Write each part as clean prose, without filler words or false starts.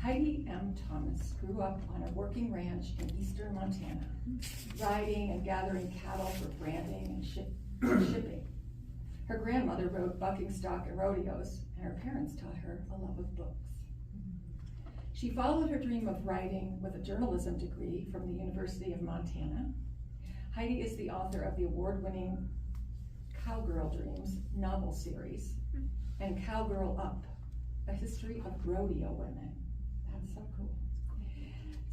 Heidi M. Thomas grew up on a working ranch in eastern Montana, riding and gathering cattle for branding and shipping. Her grandmother rode bucking stock at rodeos, and her parents taught her a love of books. She followed her dream of writing with a journalism degree from the University of Montana. Heidi is the author of the award-winning Cowgirl Dreams novel series and Cowgirl Up, a history of rodeo women. That's so cool.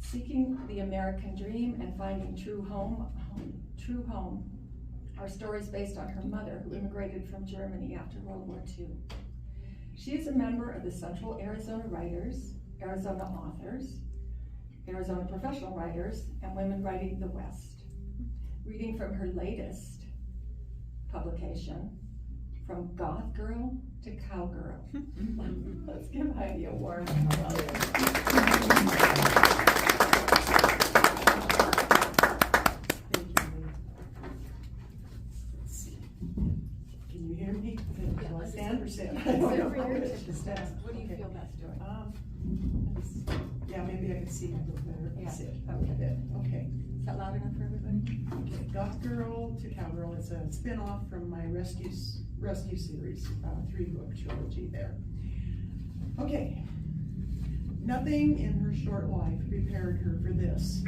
Seeking the American dream and finding true home are stories based on her mother, who immigrated from Germany after World War II. She is a member of the Central Arizona Writers, Arizona Authors, Arizona Professional Writers, and Women Writing the West. Reading from her latest publication, From Goth-girl to Cowgirl. Let's give Heidi a warm welcome. Can you hear me? Yeah, Do I let's stand or sit? Sit for your stand. What do you feel best doing? Yeah, maybe I can see a little better. Yeah. Sit. Okay. Okay. Is that loud enough for everybody? Okay. Goth-girl to Cowgirl. It's a spin-off from my rescue series, 3-book trilogy there. Okay. Nothing in her short life prepared her for this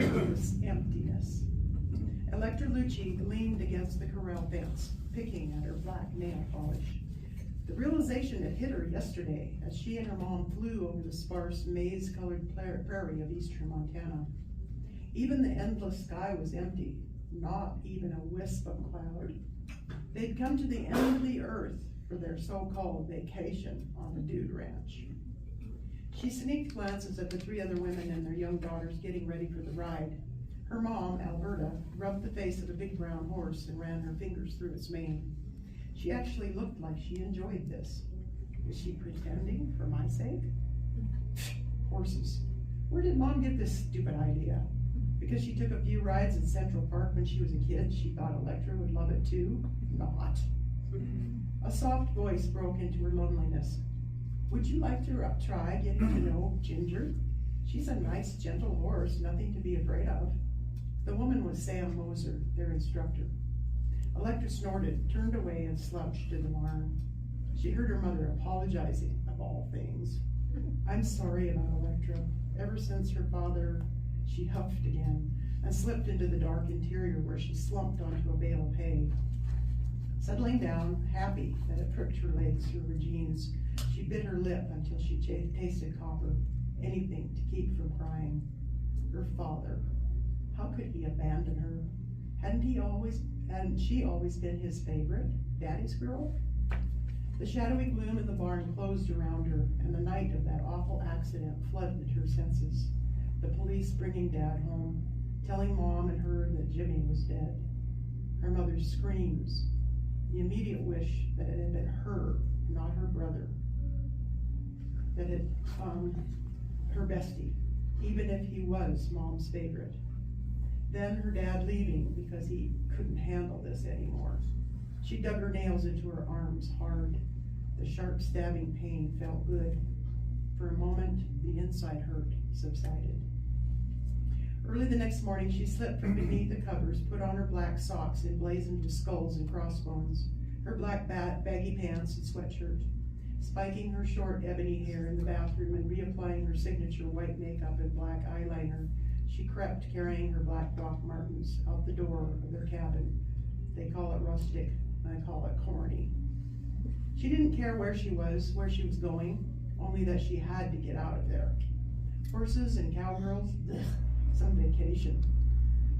emptiness. Electra leaned against the corral fence, picking at her black nail polish. The realization had hit her yesterday as she and her mom flew over the sparse, maize-colored prairie of eastern Montana. Even the endless sky was empty, not even a wisp of cloud. They'd come to the end of the earth for their so-called vacation on the dude ranch. She sneaked glances at the 3 other women and their young daughters getting ready for the ride. Her mom, Alberta, rubbed the face of a big brown horse and ran her fingers through its mane. She actually looked like she enjoyed this. Was she pretending for my sake? Horses. Where did Mom get this stupid idea? Because she took a few rides in Central Park when she was a kid, she thought Electra would love it too? Not. A soft voice broke into her loneliness. Would you like to try getting to know Ginger? She's a nice, gentle horse, nothing to be afraid of. The woman was Sam Moser, their instructor. Electra snorted, turned away, and slouched to the barn. She heard her mother apologizing, of all things. I'm sorry about Electra. Ever since her father, she huffed again and slipped into the dark interior where she slumped onto a bale of hay. Settling down, happy that it pricked her legs through her jeans, she bit her lip until she tasted copper, anything to keep from crying. Her father. How could he abandon her? Hadn't she always been his favorite, Daddy's girl? The shadowy gloom in the barn closed around her, and the night of that awful accident flooded her senses. The police bringing Dad home, telling Mom and her that Jimmy was dead. Her mother's screams, the immediate wish that it had been her, not her brother, that had her bestie, even if he was Mom's favorite. Then her dad leaving because he couldn't handle this anymore. She dug her nails into her arms hard. The sharp stabbing pain felt good. For a moment, the inside hurt subsided. Early the next morning, she slipped from beneath the covers, put on her black socks emblazoned with skulls and crossbones, her black baggy pants and sweatshirt, spiking her short ebony hair in the bathroom and reapplying her signature white makeup and black eyeliner. She crept, carrying her black Doc Martens, out the door of their cabin. They call it rustic, and I call it corny. She didn't care where she was going, only that she had to get out of there. Horses and cowgirls, ugh, some vacation.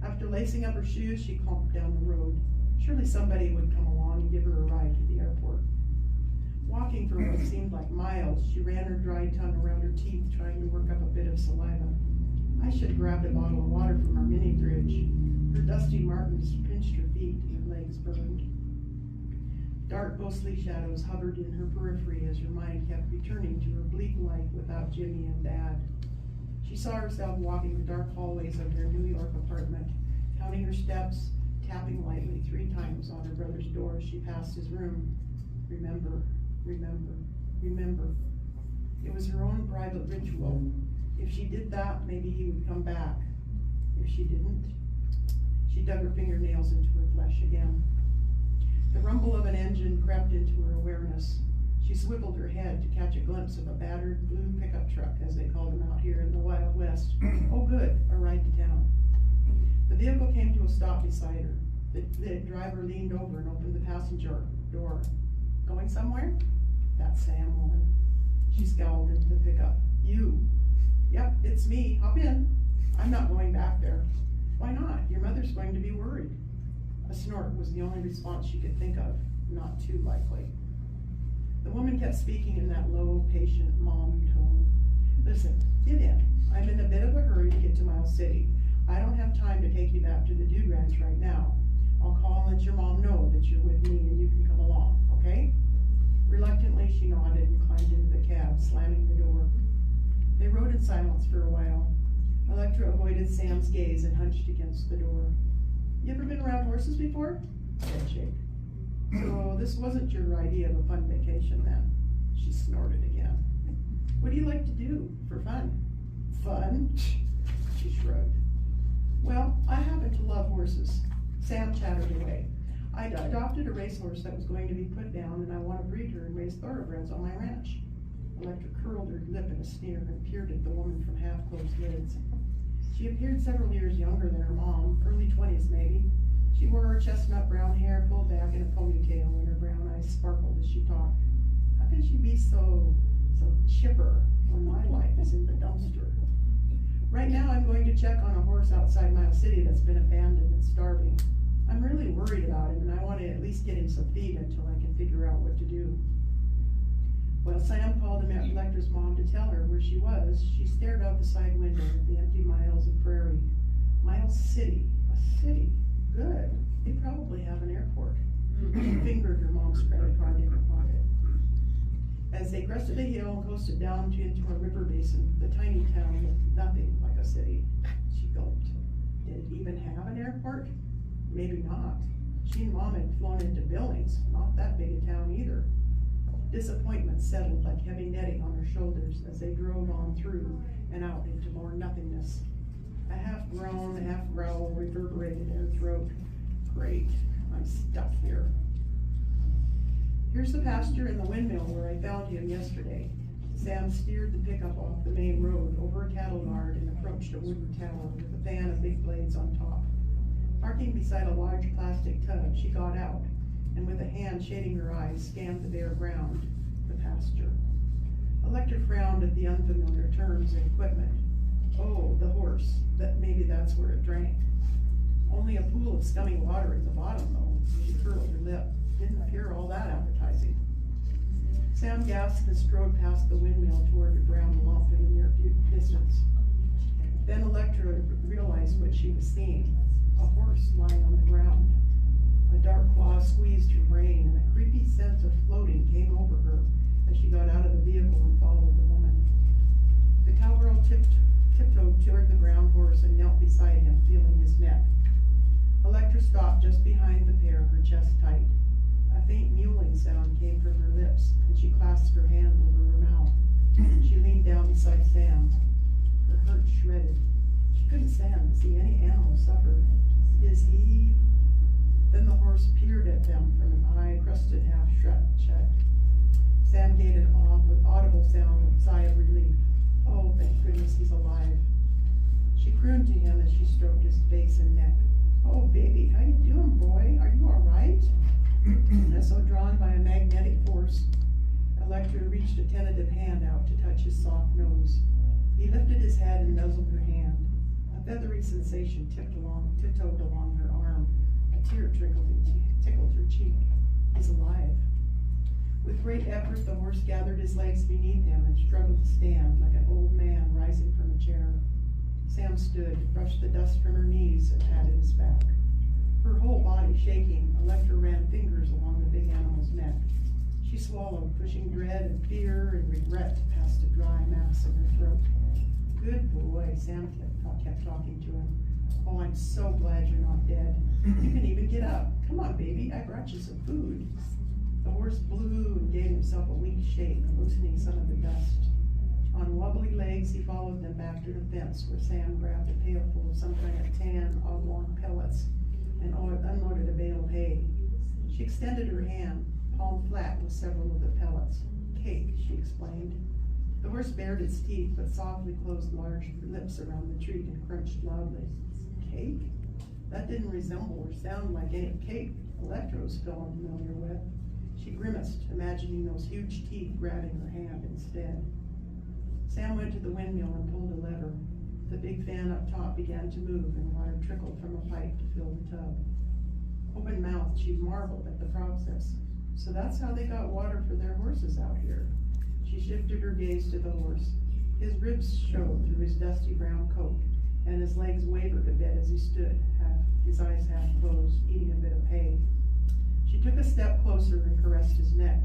After lacing up her shoes, she clumped down the road. Surely somebody would come along and give her a ride to the airport. Walking for what seemed like miles, she ran her dry tongue around her teeth, trying to work up a bit of saliva. I should have grabbed a bottle of water from our mini fridge. Her dusty Martens pinched her feet and her legs burned. Dark, ghostly shadows hovered in her periphery as her mind kept returning to her bleak life without Jimmy and Dad. She saw herself walking the dark hallways of their New York apartment, counting her steps, tapping lightly 3 times on her brother's door as she passed his room. Remember, remember, remember. It was her own private ritual. If she did that, maybe he would come back. If she didn't, she dug her fingernails into her flesh again. The rumble of an engine crept into her awareness. She swiveled her head to catch a glimpse of a battered blue pickup truck, as they called them out here in the Wild West. Oh good, a ride to town. The vehicle came to a stop beside her. The driver leaned over and opened the passenger door. Going somewhere? That Sam woman. She scowled into the pickup. You. Yep, it's me. Hop in. I'm not going back there. Why not? Your mother's going to be worried. A snort was the only response she could think of. Not too likely. The woman kept speaking in that low, patient mom tone. Listen, get in. I'm in a bit of a hurry to get to Miles City. I don't have time to take you back to the Dude Ranch right now. I'll call and let your mom know that you're with me and you can come along, okay? Reluctantly, she nodded and climbed into the cab, slamming the door. They rode in silence for a while. Electra avoided Sam's gaze and hunched against the door. You ever been around horses before? Head shake. So this wasn't your idea of a fun vacation then? She snorted again. What do you like to do for fun? Fun? She shrugged. Well, I happen to love horses. Sam chattered away. I adopted a racehorse that was going to be put down, and I want to breed her and raise thoroughbreds on my ranch. Electra curled her lip in a sneer and peered at the woman from half-closed lids. She appeared several years younger than her mom, early 20s maybe. She wore her chestnut brown hair pulled back in a ponytail, and her brown eyes sparkled as she talked. How can she be so chipper when my life is in the dumpster? Right now I'm going to check on a horse outside Miles City that's been abandoned and starving. I'm really worried about him, and I want to at least get him some feed until I can figure out what to do. While Sam called Electra's mom to tell her where she was, she stared out the side window at the empty miles of prairie. Miles City, a city. Good. They probably have an airport. She fingered her mom's credit card in her pocket. As they crested a hill and coasted down into a river basin, the tiny town looked nothing like a city. She gulped. Did it even have an airport? Maybe not. She and Mom had flown into Billings, not that big a town either. Disappointment settled like heavy netting on her shoulders as they drove on through and out into more nothingness. A half-groan, half-growl reverberated in her throat. Great, I'm stuck here. Here's the pasture and the windmill where I found him yesterday. Sam steered the pickup off the main road over a cattle yard and approached a wooden tower with a fan of big blades on top. Parking beside a large plastic tub, she got out, and with a hand shading her eyes, scanned the bare ground, the pasture. Electra frowned at the unfamiliar terms and equipment. Oh, the horse, maybe that's where it drank. Only a pool of scummy water at the bottom, though. She curled her lip. Didn't appear all that appetizing. Sam gasped and strode past the windmill toward the brown lump in the near distance. Then Electra realized what she was seeing. A horse lying on the ground. A dark claw squeezed her brain, and a creepy sense of floating came over her as she got out of the vehicle and followed the woman. The cowgirl tiptoed toward the brown horse and knelt beside him, feeling his neck. Electra stopped just behind the pair, her chest tight. A faint mewling sound came from her lips, and she clasped her hand over her mouth. She leaned down beside Sam. Her hurt shredded. She couldn't stand to see any animal suffer. Is he? Then the horse peered at them from an eye-crusted half-shut. Sam gave an audible sigh of relief. Oh, thank goodness he's alive. She crooned to him as she stroked his face and neck. Oh, baby, how you doing, boy? Are you all right? As though drawn by a magnetic force, Electra reached a tentative hand out to touch his soft nose. He lifted his head and nuzzled her hand. A feathery sensation tiptoed along her arm. A tear tickled her cheek. He's alive. With great effort, the horse gathered his legs beneath him and struggled to stand like an old man rising from a chair. Sam stood, brushed the dust from her knees, and patted his back. Her whole body shaking, Electra ran fingers along the big animal's neck. She swallowed, pushing dread and fear and regret past a dry mass in her throat. Good boy, Sam kept talking to him. Oh, I'm so glad you're not dead. You can even get up. Come on, baby, I brought you some food. The horse blew and gave himself a weak shake, loosening some of the dust. On wobbly legs, he followed them back to the fence where Sam grabbed a pail full of some kind of tan oblong pellets and unloaded a bale of hay. She extended her hand, palm flat with several of the pellets. Cake, she explained. The horse bared its teeth but softly closed large lips around the treat and crunched loudly. Cake? That didn't resemble or sound like any cake Electra was familiar with. She grimaced, imagining those huge teeth grabbing her hand instead. Sam went to the windmill and pulled a lever. The big fan up top began to move and water trickled from a pipe to fill the tub. Open-mouthed, she marveled at the process. So that's how they got water for their horses out here. She shifted her gaze to the horse. His ribs showed through his dusty brown coat, and his legs wavered a bit as he stood, his eyes half closed, eating a bit of hay. She took a step closer and caressed his neck,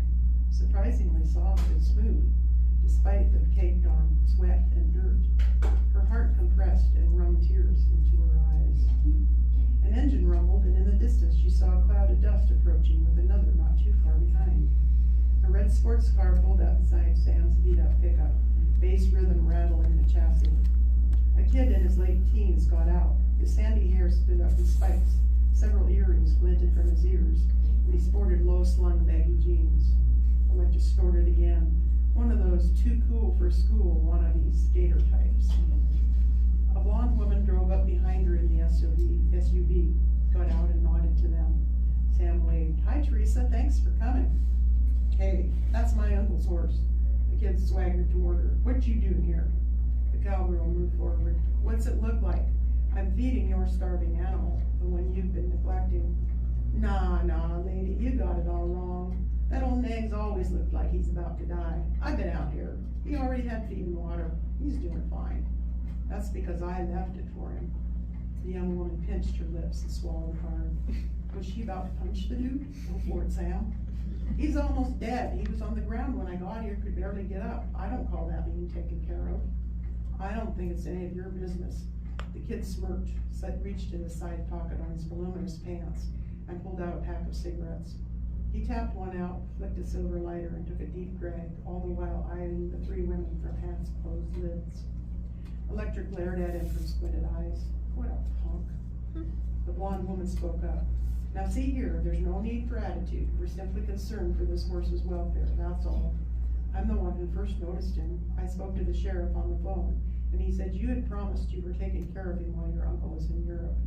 surprisingly soft and smooth, despite the caked-on sweat and dirt. Her heart compressed and wrung tears into her eyes. An engine rumbled, and in the distance she saw a cloud of dust approaching with another not too far behind. A red sports car pulled up beside Sam's beat-up pickup, bass rhythm rattling the chassis. A kid in his late teens got out. His sandy hair stood up in spikes. Several earrings glinted from his ears, and he sported low-slung baggy jeans. Electra snorted again. One of those too cool for school wannabe skater types. A blonde woman drove up behind her in the SUV, got out and nodded to them. Sam waved. Hi, Teresa, thanks for coming. Hey, that's my uncle's horse. The kid swaggered toward her. What you doing here? The cowgirl moved forward. What's it look like? I'm feeding your starving animal, the one you've been neglecting. Nah, lady, you got it all wrong. That old neg's always looked like he's about to die. I've been out here. He already had feed and water. He's doing fine. That's because I left it for him. The young woman pinched her lips and swallowed hard. Was she about to punch the dude? Go for it, Sam. He's almost dead. He was on the ground when I got here, could barely get up. I don't call that being taken care of. I don't think it's any of your business. The kid smirked, reached in his side pocket on his voluminous pants, and pulled out a pack of cigarettes. He tapped one out, flicked a silver lighter, and took a deep drag, all the while eyeing the three women from half-closed lids. Electra glared at him from squinted eyes. What a punk. The blonde woman spoke up. Now see here, there's no need for attitude. We're simply concerned for this horse's welfare, that's all. I'm the one who first noticed him. I spoke to the sheriff on the phone, and he said you had promised you were taking care of him while your uncle was in Europe.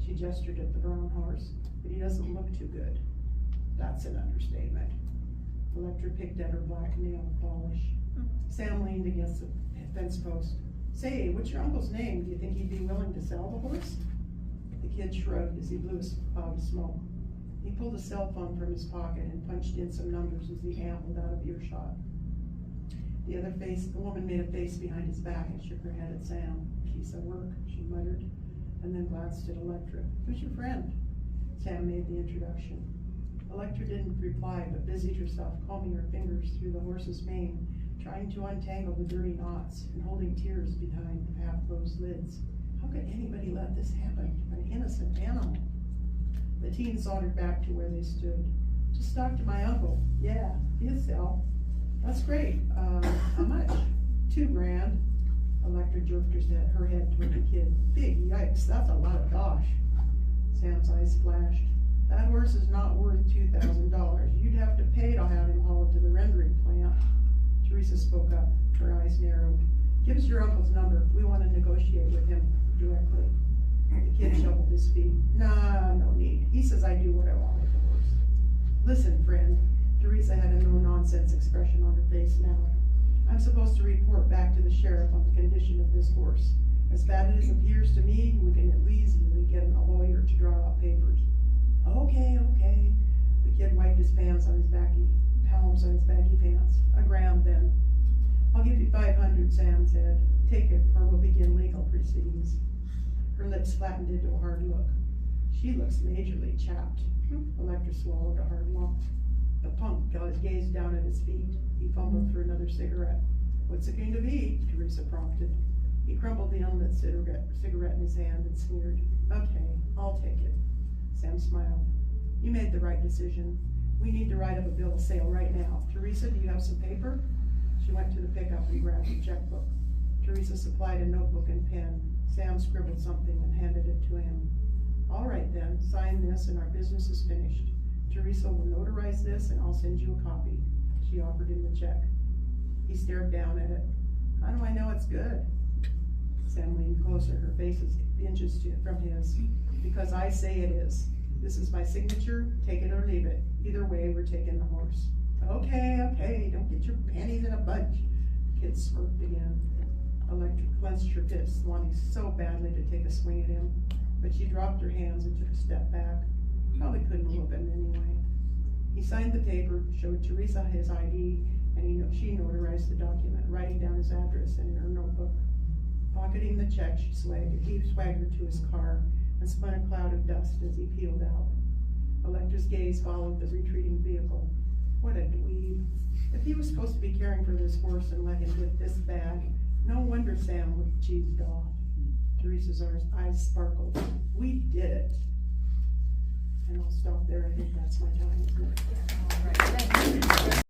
She gestured at the brown horse, but he doesn't look too good. That's an understatement. Electra picked at her black nail polish. Sam leaned against the fence post. Say, what's your uncle's name? Do you think he'd be willing to sell the horse? The kid shrugged as he blew a cloud of smoke. He pulled a cell phone from his pocket and punched in some numbers as he ambled out of earshot. The woman made a face behind his back and shook her head at Sam. Piece of work, she muttered, and then glanced at Electra. Who's your friend? Sam made the introduction. Electra didn't reply, but busied herself combing her fingers through the horse's mane, trying to untangle the dirty knots and holding tears behind the half-closed lids. How could anybody let this happen to an innocent animal? The teen sauntered back to where they stood. Just talk to my uncle. Yeah, he'll sell. That's great. How much? $2,000. Electra jerked her head toward the kid. Big yikes, that's a lot of gosh. Sam's eyes flashed. That horse is not worth $2,000. You'd have to pay to have him hauled to the rendering plant. Teresa spoke up, her eyes narrowed. Give us your uncle's number. We want to negotiate with him directly. The kid shuffled his feet. Nah, no need. He says I do what I want with the horse. Listen, friend. Teresa had a no-nonsense expression on her face now. I'm supposed to report back to the sheriff on the condition of this horse. As bad as it appears to me, we can at least easily get a lawyer to draw out papers. Okay. The kid wiped his palms on his baggy pants. $1,000 then. I'll give you $500, Sam said. Take it, or we'll begin legal proceedings. Her lips flattened into a hard look. She looks majorly chapped. Electra swallowed a hard lump. The punk gazed down at his feet. He fumbled for another cigarette. What's it going to be? Teresa prompted. He crumpled the unlit cigarette in his hand and sneered. Okay, I'll take it. Sam smiled. You made the right decision. We need to write up a bill of sale right now. Teresa, do you have some paper? She went to the pickup and grabbed a checkbook. Teresa supplied a notebook and pen. Sam scribbled something and handed it to him. All right then, sign this and our business is finished. Teresa will notarize this and I'll send you a copy. She offered him the check. He stared down at it. How do I know it's good? Sam leaned closer, her face is inches from his. Because I say it is. This is my signature, take it or leave it. Either way, we're taking the horse. Okay, don't get your panties in a bunch. Kid smirked again. Electra clenched her fists, wanting so badly to take a swing at him, but she dropped her hands and took a step back. Probably couldn't whoop him anyway. He signed the paper, showed Teresa his ID, and she notarized the document, writing down his address in her notebook. Pocketing the check, he swaggered to his car and spun a cloud of dust as he peeled out. Electra's gaze followed the retreating vehicle. What a dweeb. If he was supposed to be caring for this horse and let him get this bad, no wonder Sam looked cheesed off. Teresa's eyes sparkled. We did it. And I'll stop there. I think that's my